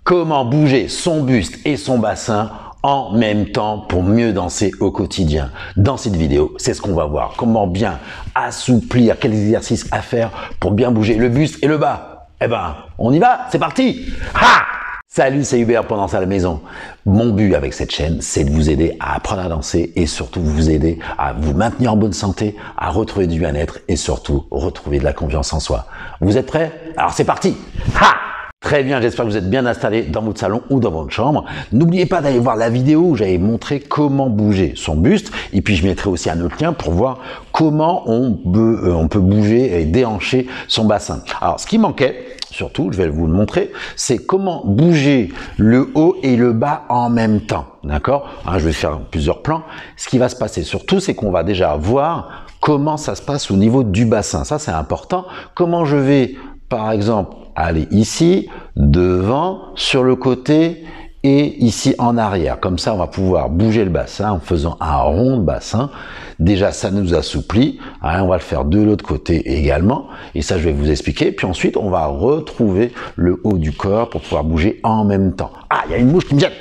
Comment bouger son buste et son bassin en même temps pour mieux danser au quotidien. Dans cette vidéo, c'est ce qu'on va voir. Comment bien assouplir, quels exercices à faire pour bien bouger le buste et le bas. Eh ben, on y va, c'est parti. Ha! Salut, c'est Hubert pour Danser à la maison. Mon but avec cette chaîne, c'est de vous aider à apprendre à danser et surtout vous aider à vous maintenir en bonne santé, à retrouver du bien-être et surtout retrouver de la confiance en soi. Vous êtes prêts? Alors c'est parti. Ha! Très bien, j'espère que vous êtes bien installés dans votre salon ou dans votre chambre. N'oubliez pas d'aller voir la vidéo où j'avais montré comment bouger son buste. Et puis je mettrai aussi un autre lien pour voir comment on peut bouger et déhancher son bassin. Alors ce qui manquait, surtout, je vais vous le montrer, c'est comment bouger le haut et le bas en même temps. D'accord? Je vais faire plusieurs plans. Ce qui va se passer surtout, c'est qu'on va déjà voir comment ça se passe au niveau du bassin. Ça, c'est important. Comment je vais, par exemple, aller ici, devant, sur le côté et ici en arrière. Comme ça, on va pouvoir bouger le bassin en faisant un rond de bassin. Déjà, ça nous assouplit. On va le faire de l'autre côté également. Et ça, je vais vous expliquer. Puis ensuite, on va retrouver le haut du corps pour pouvoir bouger en même temps. Ah, il y a une mouche qui me gêne.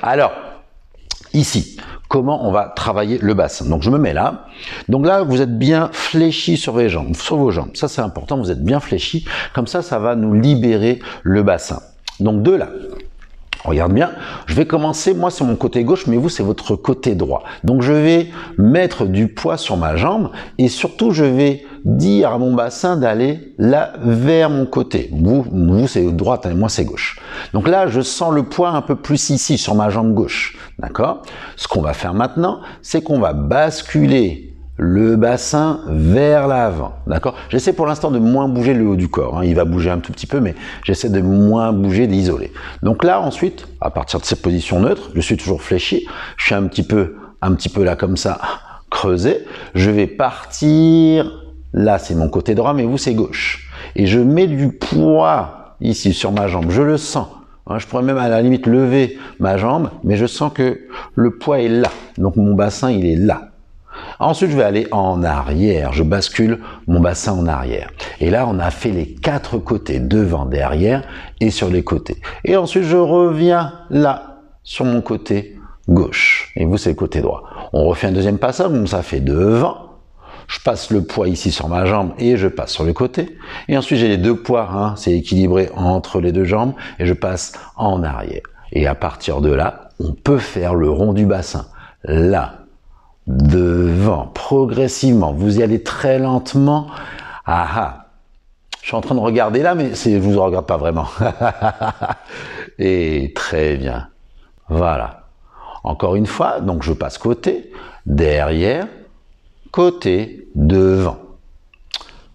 Alors, ici, comment on va travailler le bassin. Donc je me mets là. Donc là, vous êtes bien fléchi sur vos jambes. Ça, c'est important, vous êtes bien fléchi. Comme ça, ça va nous libérer le bassin. Donc de là, regarde bien, je vais commencer, moi c'est mon côté gauche, mais vous c'est votre côté droit. Donc je vais mettre du poids sur ma jambe et surtout je vais dire à mon bassin d'aller là vers mon côté. Vous c'est droite et moi c'est gauche. Donc là je sens le poids un peu plus ici sur ma jambe gauche. D'accord? Ce qu'on va faire maintenant, c'est qu'on va basculer le bassin vers l'avant, d'accord? J'essaie pour l'instant de moins bouger le haut du corps, il va bouger un tout petit peu, mais j'essaie de moins bouger, d'isoler. Donc là, ensuite, à partir de cette position neutre, je suis toujours fléchi, je suis un petit peu là comme ça, creusé, je vais partir, là c'est mon côté droit, mais vous c'est gauche. Et je mets du poids ici sur ma jambe, je le sens. Je pourrais même à la limite lever ma jambe, mais je sens que le poids est là, donc mon bassin il est là. Ensuite, je vais aller en arrière. Je bascule mon bassin en arrière. Et là, on a fait les 4 côtés, devant, derrière et sur les côtés. Et ensuite, je reviens là, sur mon côté gauche. Et vous, c'est le côté droit. On refait un deuxième passage, donc ça fait devant. Je passe le poids ici sur ma jambe et je passe sur le côté. Et ensuite, j'ai les deux poids, c'est équilibré entre les deux jambes et je passe en arrière. Et à partir de là, on peut faire le rond du bassin. Là, devant, progressivement, vous y allez très lentement. Je suis en train de regarder là, mais je vous regarde pas vraiment. Et très bien. Voilà. Encore une fois, donc je passe côté, derrière, côté, devant.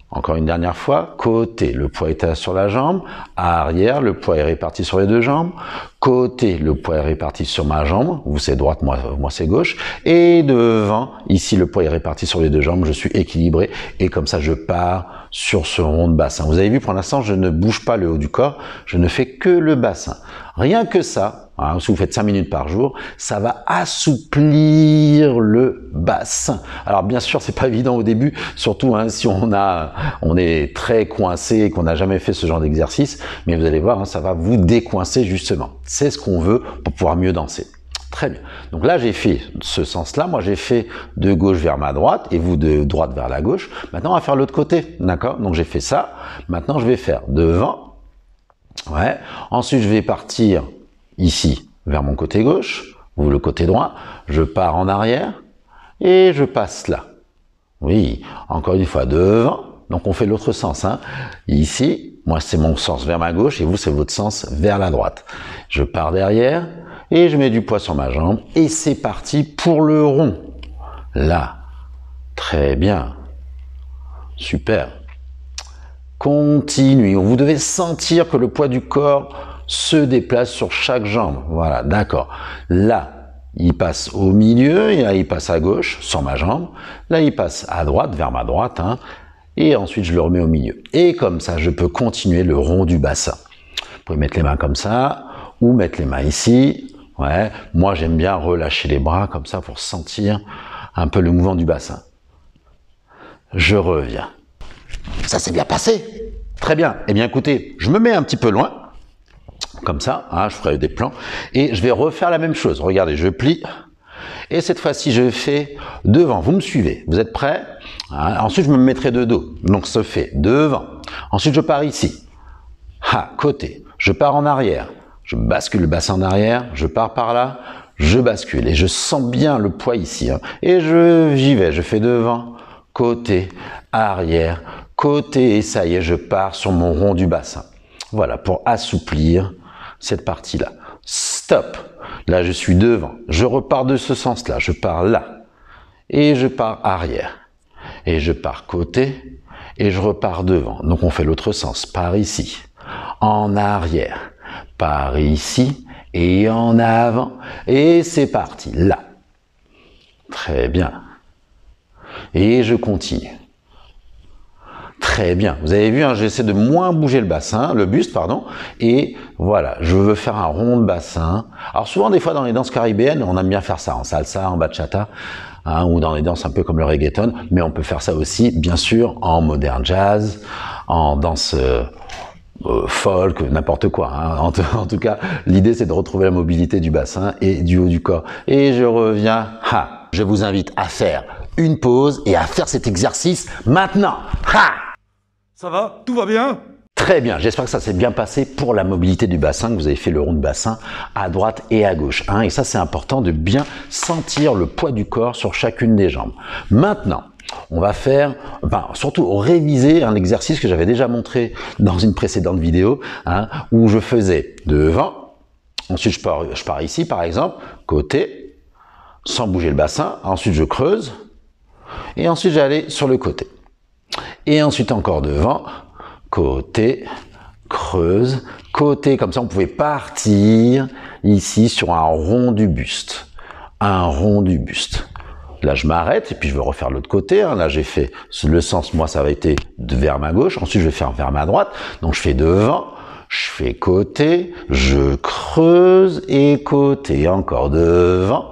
Encore une dernière fois, côté, le poids est sur la jambe, arrière, le poids est réparti sur les deux jambes, côté, le poids est réparti sur ma jambe, vous c'est droite, moi c'est gauche, et devant, ici le poids est réparti sur les deux jambes, je suis équilibré, et comme ça je pars sur ce rond de bassin. Vous avez vu, pour l'instant, je ne bouge pas le haut du corps, je ne fais que le bassin. Rien que ça, si vous faites 5 minutes par jour, ça va assouplir le bassin. Alors bien sûr, c'est pas évident au début, surtout si on est très coincé et qu'on n'a jamais fait ce genre d'exercice, mais vous allez voir, ça va vous décoincer justement. C'est ce qu'on veut pour pouvoir mieux danser. Très bien. Donc là, j'ai fait ce sens-là. Moi, j'ai fait de gauche vers ma droite et vous de droite vers la gauche. Maintenant, on va faire l'autre côté. D'accord? Donc, j'ai fait ça. Maintenant, je vais faire devant. Ouais. Ensuite, je vais partir ici vers mon côté gauche, ou le côté droit. Je pars en arrière et je passe là. Oui. Encore une fois, devant. Donc, on fait l'autre sens. Ici, moi, c'est mon sens vers ma gauche et vous, c'est votre sens vers la droite. Je pars derrière. Et je mets du poids sur ma jambe et c'est parti pour le rond. Là, très bien, super. Continue, vous devez sentir que le poids du corps se déplace sur chaque jambe. Voilà, d'accord. Là, il passe au milieu et là, il passe à gauche sur ma jambe. Là, il passe à droite, vers ma droite. Et ensuite, je le remets au milieu. Et comme ça, je peux continuer le rond du bassin. Vous pouvez mettre les mains comme ça ou mettre les mains ici. Ouais, moi j'aime bien relâcher les bras comme ça pour sentir un peu le mouvement du bassin. Je reviens. Ça s'est bien passé. Très bien. Eh bien écoutez, je me mets un petit peu loin. comme ça, hein, je ferai des plans, et je vais refaire la même chose. Regardez, je plie, et cette fois-ci, je fais devant. Vous me suivez, vous êtes prêts? Hein, ensuite, je me mettrai de dos, donc ça fait devant. Ensuite, je pars ici, côté, je pars en arrière, je bascule le bassin en arrière, je pars par là, je bascule, et je sens bien le poids ici, hein, et j'y vais, je fais devant, côté, arrière, côté, et ça y est, je pars sur mon rond du bassin. Voilà, pour assouplir cette partie-là. Stop. Là, je suis devant. Je repars de ce sens-là. Je pars là. Et je pars arrière. Et je pars côté. Et je repars devant. Donc, on fait l'autre sens. Par ici. En arrière. Par ici. Et en avant. Et c'est parti. Là. Très bien. Et je continue. Très bien. Vous avez vu, hein, j'essaie de moins bouger le buste, pardon. Et voilà, je veux faire un rond de bassin. Alors souvent, des fois, dans les danses caribéennes, on aime bien faire ça, en salsa, en bachata, hein, ou dans les danses un peu comme le reggaeton. Mais on peut faire ça aussi, bien sûr, en modern jazz, en danse folk, n'importe quoi. Hein. En tout cas, l'idée, c'est de retrouver la mobilité du bassin et du haut du corps. Et je reviens. Je vous invite à faire une pause et à faire cet exercice maintenant. Ça va? Tout va bien? Très bien, j'espère que ça s'est bien passé pour la mobilité du bassin, que vous avez fait le rond de bassin à droite et à gauche. Hein, et ça, c'est important de bien sentir le poids du corps sur chacune des jambes. Maintenant, on va faire, surtout réviser un exercice que j'avais déjà montré dans une précédente vidéo, hein, où je faisais devant, ensuite je pars ici par exemple, côté, sans bouger le bassin, ensuite je creuse, et ensuite j'allais sur le côté. Et ensuite encore devant, côté, creuse, côté, comme ça on pouvait partir ici sur un rond du buste. Un rond du buste. Là je m'arrête et puis je vais refaire l'autre côté. Hein. Là j'ai fait le sens, moi ça va être vers ma gauche, ensuite je vais faire vers ma droite. Donc je fais devant, je fais côté, je creuse et côté, encore devant.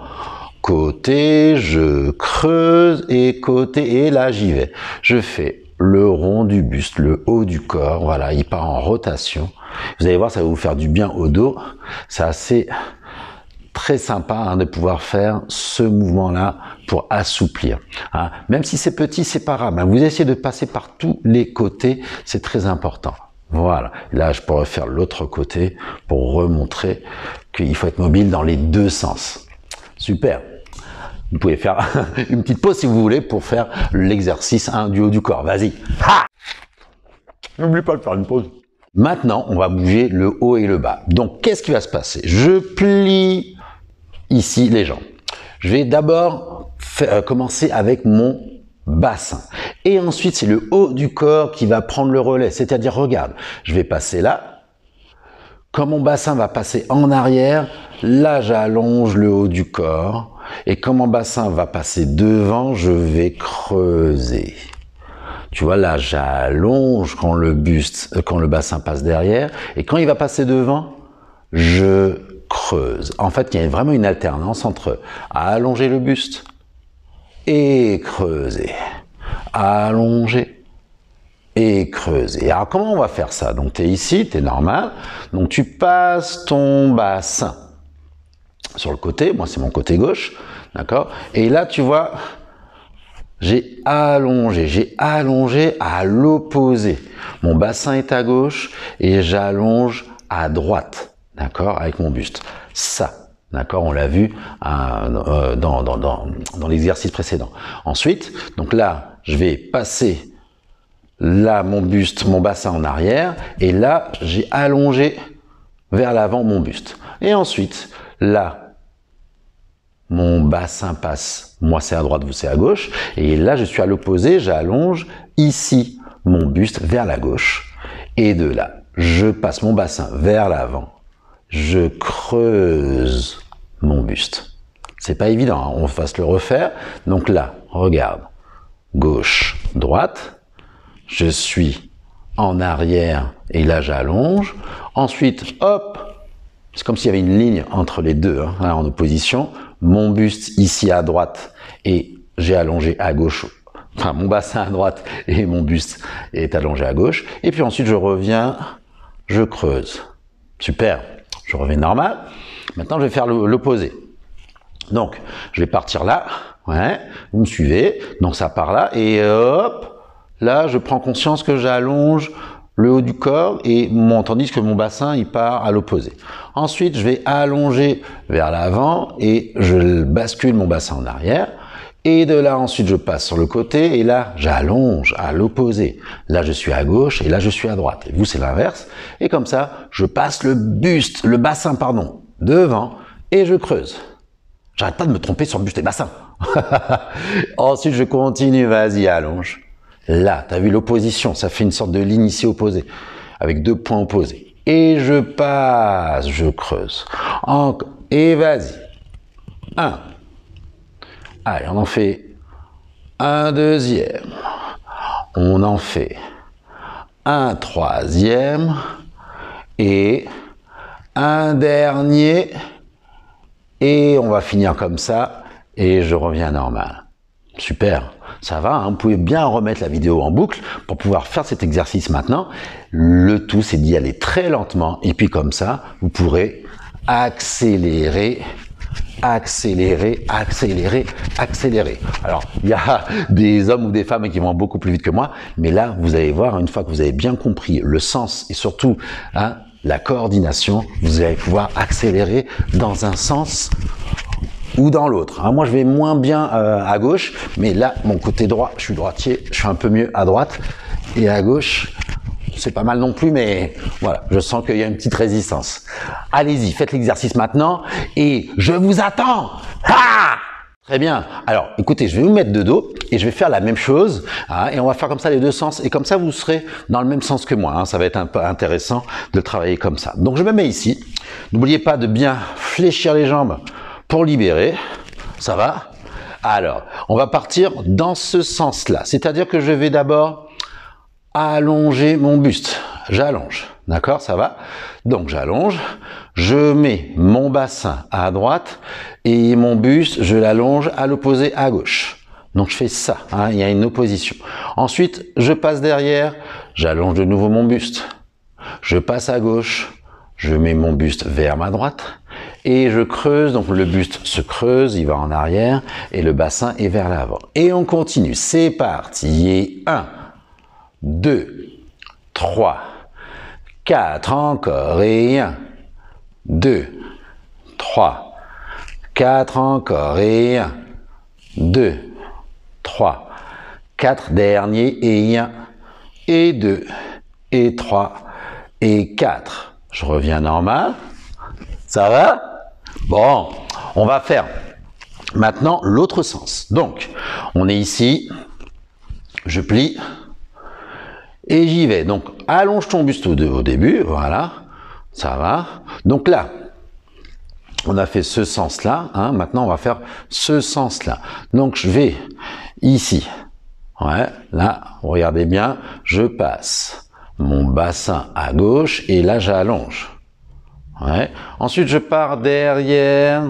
Côté, je creuse et côté, et là j'y vais. Je fais le rond du buste, le haut du corps, voilà, il part en rotation. Vous allez voir, ça va vous faire du bien au dos. C'est assez très sympa hein, de pouvoir faire ce mouvement-là pour assouplir. Hein. Même si c'est petit, c'est pas grave. Hein. Vous essayez de passer par tous les côtés, c'est très important. Voilà, là je pourrais faire l'autre côté pour remontrer qu'il faut être mobile dans les deux sens. Super. Vous pouvez faire une petite pause si vous voulez pour faire l'exercice du haut du corps. Vas-y. N'oublie pas de faire une pause. Maintenant, on va bouger le haut et le bas. Donc, qu'est-ce qui va se passer? Je plie ici les jambes. Je vais d'abord commencer avec mon bassin. Et ensuite, c'est le haut du corps qui va prendre le relais. C'est-à-dire, regarde, je vais passer là. Quand mon bassin va passer en arrière, là, j'allonge le haut du corps. Et quand mon bassin va passer devant, je vais creuser. Tu vois, là, j'allonge quand le bassin passe derrière. Et quand il va passer devant, je creuse. En fait, il y a vraiment une alternance entre allonger le buste et creuser. Allonger et creuser. Alors, comment on va faire ça? Donc, tu es ici, tu es normal. Donc, tu passes ton bassin sur le côté, moi c'est mon côté gauche, d'accord? Et là tu vois, j'ai allongé à l'opposé. Mon bassin est à gauche et j'allonge à droite, d'accord? Avec mon buste. Ça, d'accord? On l'a vu dans l'exercice précédent. Ensuite, donc là, je vais passer là mon buste, mon bassin en arrière et là, j'ai allongé vers l'avant mon buste. Et ensuite, là, mon bassin passe, moi c'est à droite, vous c'est à gauche, et là je suis à l'opposé, j'allonge ici mon buste vers la gauche, et de là, je passe mon bassin vers l'avant, je creuse mon buste. C'est pas évident, hein, on va se le refaire. Donc là, regarde, gauche, droite, je suis en arrière, et là j'allonge, ensuite, hop, c'est comme s'il y avait une ligne entre les deux, hein, là, en opposition. Mon buste ici à droite et j'ai allongé à gauche, enfin mon bassin à droite et mon buste est allongé à gauche. Et puis ensuite je reviens, je creuse. Super. je reviens normal. Maintenant, je vais faire l'opposé. Donc, je vais partir là, ouais, vous me suivez, donc ça part là, et hop, là, je prends conscience que j'allonge le haut du corps, et tandis que mon bassin, il part à l'opposé. Ensuite, je vais allonger vers l'avant, et je bascule mon bassin en arrière, et de là, ensuite, je passe sur le côté, et là, j'allonge à l'opposé. Là, je suis à gauche, et là, je suis à droite. Et vous, c'est l'inverse, et comme ça, je passe le bassin, pardon, devant, et je creuse. J'arrête pas de me tromper sur buste et bassin. Ensuite, je continue, vas-y, allonge. Là, tu as vu l'opposition, ça fait une sorte de ligne ici opposée, avec 2 points opposés. Et je passe, je creuse. Encore, et vas-y. 1. Allez, on en fait un deuxième. On en fait un troisième. Et un dernier. Et on va finir comme ça, et je reviens normal. Super, ça va, hein, vous pouvez bien remettre la vidéo en boucle pour pouvoir faire cet exercice maintenant. Le tout, c'est d'y aller très lentement, et puis comme ça, vous pourrez accélérer, accélérer, accélérer, accélérer. Alors, il y a des hommes ou des femmes qui vont beaucoup plus vite que moi, mais là, vous allez voir, une fois que vous avez bien compris le sens, et surtout, hein, la coordination, vous allez pouvoir accélérer dans un sens ou dans l'autre. Hein, moi, je vais moins bien à gauche, mais là, mon côté droit, je suis droitier, je suis un peu mieux à droite. Et à gauche, c'est pas mal non plus, mais voilà, je sens qu'il y a une petite résistance. Allez-y, faites l'exercice maintenant, et je vous attends. Ah! Très bien. Alors, écoutez, je vais vous mettre de dos et je vais faire la même chose, hein, et on va faire comme ça les deux sens, et comme ça vous serez dans le même sens que moi. Hein, ça va être un peu intéressant de travailler comme ça. Donc, je me mets ici. N'oubliez pas de bien fléchir les jambes pour libérer. Ça va? Alors, on va partir dans ce sens-là. C'est-à-dire que je vais d'abord allonger mon buste. J'allonge. D'accord? Ça va? Donc, j'allonge. Je mets mon bassin à droite et mon buste, je l'allonge à l'opposé à gauche. Donc, je fais ça. Hein, il y a une opposition. Ensuite, je passe derrière. J'allonge de nouveau mon buste. Je passe à gauche. Je mets mon buste vers ma droite. Et je creuse, donc le buste se creuse, il va en arrière, et le bassin est vers l'avant. Et on continue, c'est parti, et 1, 2, 3, 4, encore, et 1, 2, 3, 4, encore, et 1, 2, 3, 4, dernier, et 1, et 2, et 3, et 4. Je reviens normal, ça va? Bon, on va faire maintenant l'autre sens. Donc, on est ici, je plie et j'y vais. Donc, allonge ton buste au début, voilà, ça va. Donc là, on a fait ce sens-là, hein, maintenant on va faire ce sens-là. Donc, je vais ici, ouais, là, regardez bien, je passe mon bassin à gauche et là, j'allonge. Ouais. Ensuite, je pars derrière,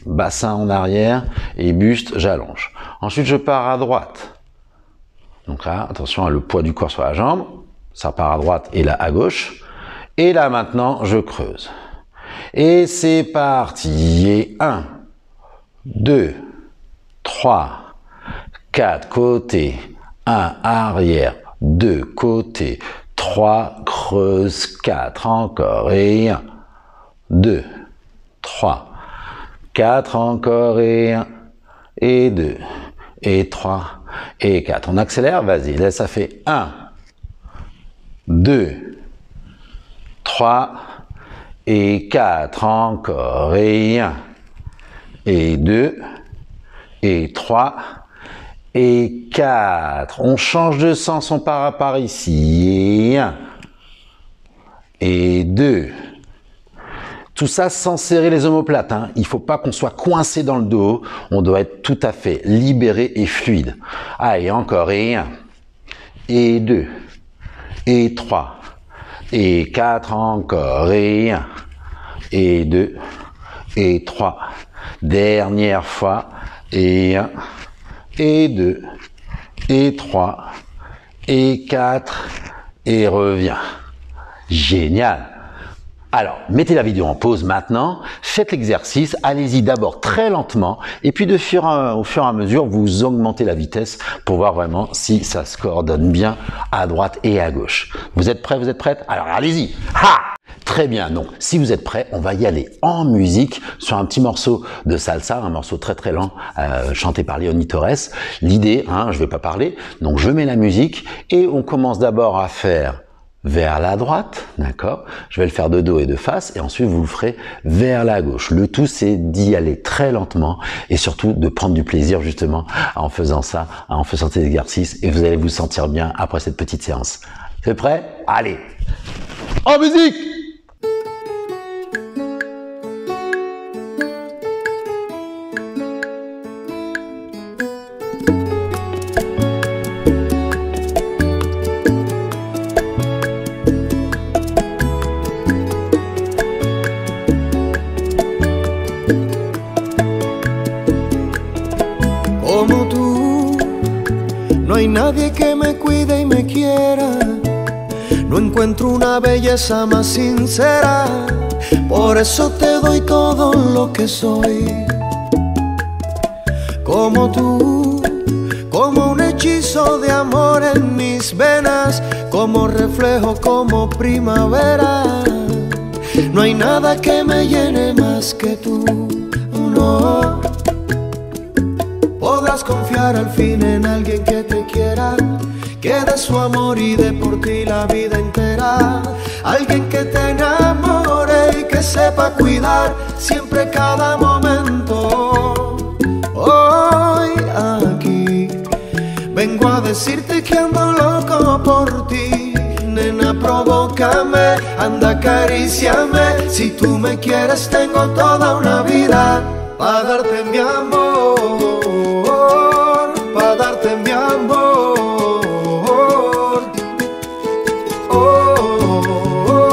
bassin en arrière et buste, j'allonge. Ensuite, je pars à droite. Donc là, attention à le poids du corps sur la jambe. Ça part à droite et là à gauche. Et là maintenant, je creuse. Et c'est parti. Et 1, 2, 3, 4 côté, 1 arrière, 2 côté, 3 creuse, 4 encore et 1. 2, 3, 4 encore et 1, et 2, et 3, et 4. On accélère, vas-y, là ça fait 1, 2, 3, et 4 encore, et 1, et 2, et 3, et 4. On change de sens, on part par ici, et 1, et 2, tout ça sans serrer les omoplates. Hein. Il ne faut pas qu'on soit coincé dans le dos. On doit être tout à fait libéré et fluide. Allez, encore. Et 1, et 2, et 3, et 4 encore. Et 1, et 2, et 3. Dernière fois. Et 1, et 2, et 3, et 4. Et reviens. Génial. Alors, mettez la vidéo en pause maintenant, faites l'exercice, allez-y d'abord très lentement et puis au fur et à mesure, vous augmentez la vitesse pour voir vraiment si ça se coordonne bien à droite et à gauche. Vous êtes prêts, vous êtes prêtes? Alors allez-y. Ha! Très bien, donc si vous êtes prêts, on va y aller en musique sur un petit morceau de salsa, un morceau très très lent chanté par Léonie Torres. L'idée, je vais pas parler, donc je mets la musique et on commence d'abord à faire vers la droite, d'accord? Je vais le faire de dos et de face et ensuite vous le ferez vers la gauche. Le tout c'est d'y aller très lentement et surtout de prendre du plaisir justement en faisant ça, en faisant ces exercices et vous allez vous sentir bien après cette petite séance. C'est prêt? Allez! En musique! Como tú, no hay nadie que me cuide y me quiera. No encuentro una belleza más sincera. Por eso te doy todo lo que soy. Como tú, como un hechizo de amor en mis venas, como reflejo, como primavera. No hay nada que me llene más que tú, no. Podrás confiar al fin en alguien que te quiera, que dé su amor y dé por ti la vida entera. Alguien que te enamore y que sepa cuidar siempre cada momento. Hoy aquí vengo a decirte que ando loco por ti. Nena, provócame, anda, acaríciame. Si tú me quieres tengo toda una vida para darte mi amor, para darte mi amor. Oh, oh, oh, oh,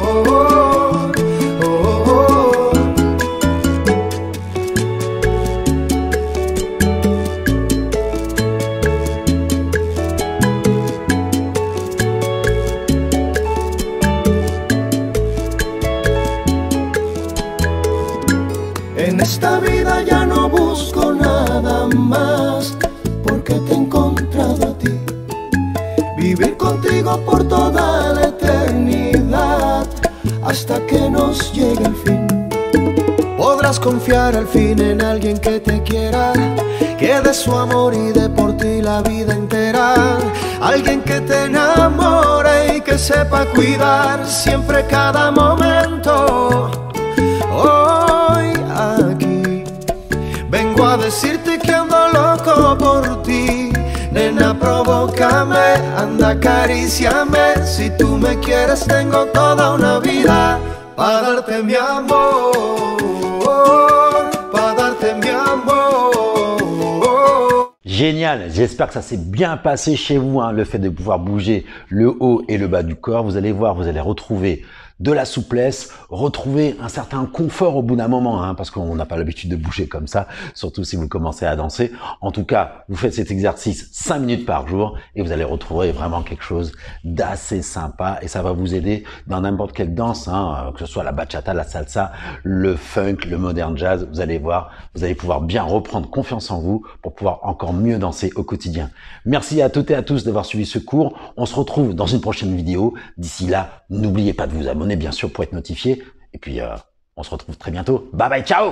oh, oh. En esta vida ya no busco nada más, porque te he encontrado a ti. Vivir contigo por toda la eternidad, hasta que nos llegue el fin. Podrás confiar al fin en alguien que te quiera, que dé su amor y dé por ti la vida entera. Alguien que te enamore y que sepa cuidar siempre cada momento. Hoy aquí vengo a decirte que ando loco por ti. Nena, provócame, anda, acaríciame. Si tú me quieres tengo toda una vida para darte mi amor, para darte mi amor. Génial, j'espère que ça s'est bien passé chez vous, le fait de pouvoir bouger le haut et le bas du corps. Vous allez voir, vous allez retrouver de la souplesse, retrouver un certain confort au bout d'un moment, parce qu'on n'a pas l'habitude de bouger comme ça, surtout si vous commencez à danser. En tout cas, vous faites cet exercice 5 minutes par jour et vous allez retrouver vraiment quelque chose d'assez sympa et ça va vous aider dans n'importe quelle danse, que ce soit la bachata, la salsa, le funk, le modern jazz. Vous allez voir, vous allez pouvoir bien reprendre confiance en vous pour pouvoir encore mieux danser au quotidien. Merci à toutes et à tous d'avoir suivi ce cours. On se retrouve dans une prochaine vidéo. D'ici là, n'oubliez pas de vous abonner bien sûr pour être notifié. Et puis, on se retrouve très bientôt. Bye bye, ciao!